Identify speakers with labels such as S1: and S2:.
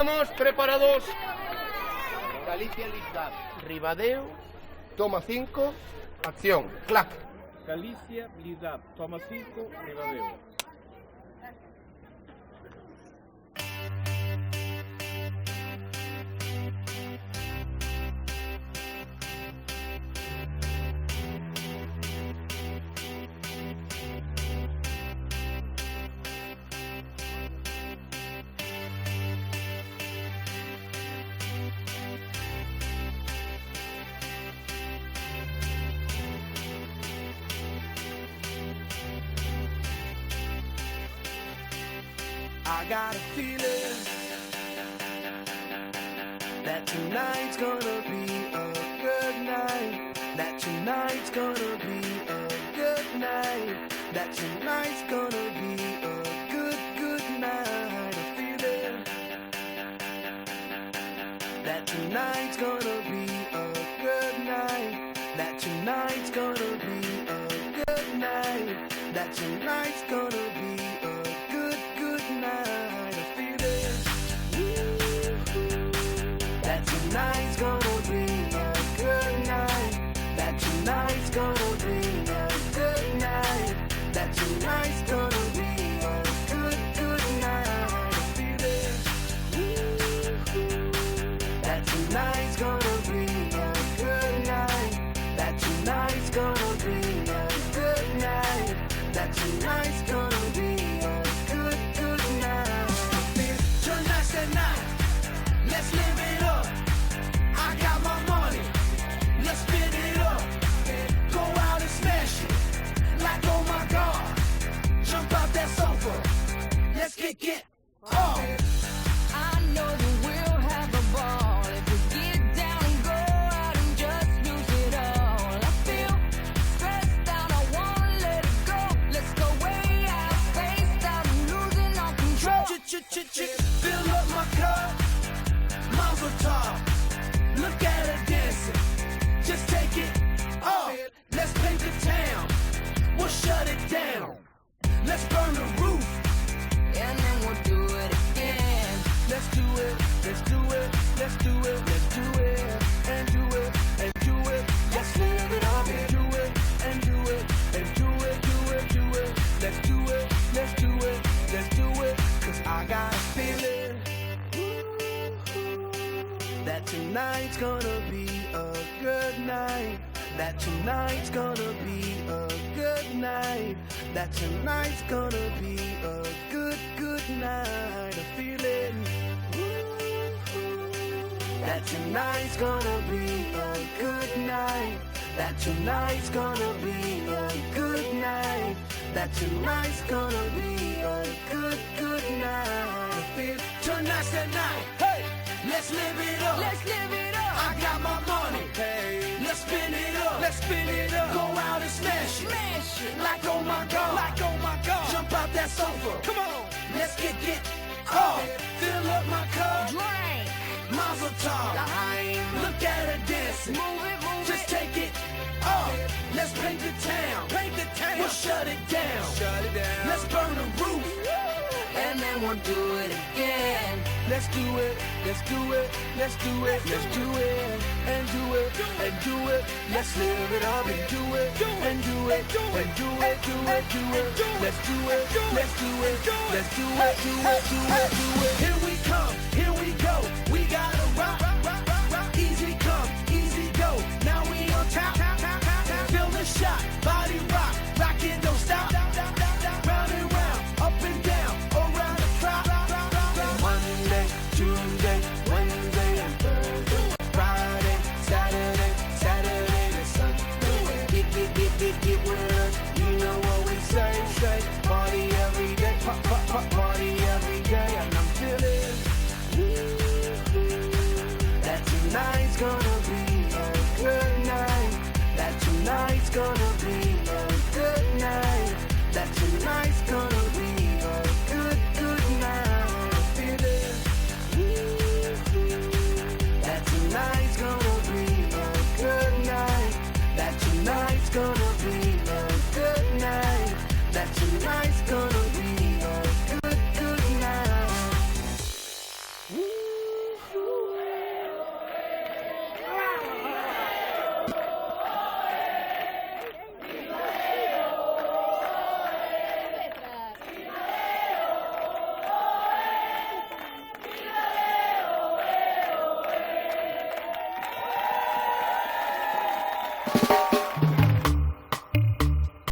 S1: Estamos preparados.
S2: Galicia Lizard.
S1: Ribadeo. Toma 5. Acción. Clac.
S3: Galicia Lizard. Toma 5. Ribadeo.
S4: I got a feeling that tonight's gonna be a good night. That tonight's gonna be a good night. That tonight's gonna be a good night. A feeling that tonight's gonna be a good night. That tonight's gonna be a good night. That tonight's gonna be a good night. A feeling that tonight's gonna be a good night. That tonight's gonna be a good night. That tonight's gonna be a good night. A feeling that tonight's gonna be a good night. That tonight's gonna be a good night. That tonight's gonna be a good night. Tonight's the night. Let's live it up. I got my money. Let's spin it up. Go out and smash it. Like oh my God. Jump out that sofa. Let's get off.
S5: I know that we'll have a ball if we get down and go out and just lose it all. I feel stressed out, I wanna let it go. Let's go way out, spaced out and losing all control.
S4: Fill up my cup. Mazel tov. Look at her dancing. Just take it off. Let's paint the town. We'll shut it down. Let's burn the roof.
S5: And then we'll do it again.
S4: Let's do it. Let's do it. Let's do it. Let's do it. And do it. And do it. Let's live it up and do it. And do it. And do it. Do it. Do it. Let's do it. Let's do it. Let's do it. 'Cause I got a feeling that tonight's gonna be a good night. That tonight's gonna be a good night. That tonight's gonna be a good night. A feeling that tonight's gonna be a good night. That tonight's gonna be a good night. That tonight's gonna be a good night. I feel tonight's the night. Hey, let's live it up.
S5: Let's live it up.
S4: I got my money. Hey, let's spin it up. Let's spin it up. Go out and smash it.
S5: Smash it.
S4: Like oh my God. Like oh my God. Jump out that sofa. Come on. Let's get off. Fill up my cup.
S5: Drink.
S4: Mazel tov.
S5: Time.
S4: Look at her dancing.
S5: Move it, move
S4: Just
S5: it.
S4: take it off. Let's paint the town. Paint the town. We'll shut it down. Shut it down. Let's burn the roof.
S5: And then we'll do it again.
S4: Let's do it. Let's do it. Let's do it. Let's do it. And do it. And do it. Let's live it up and do it. And do it. And do it. Do it. Do it. Let's do it. Let's do it. Let's do it. Do it. Do it. Do it. Here we come. Here we go. We gotta rock. Easy come. Easy go. Now we on top. Feel the shot. Body rock. Rockin', don't stop. Round and round. Up and down. Around the clock. Monday, Tuesday.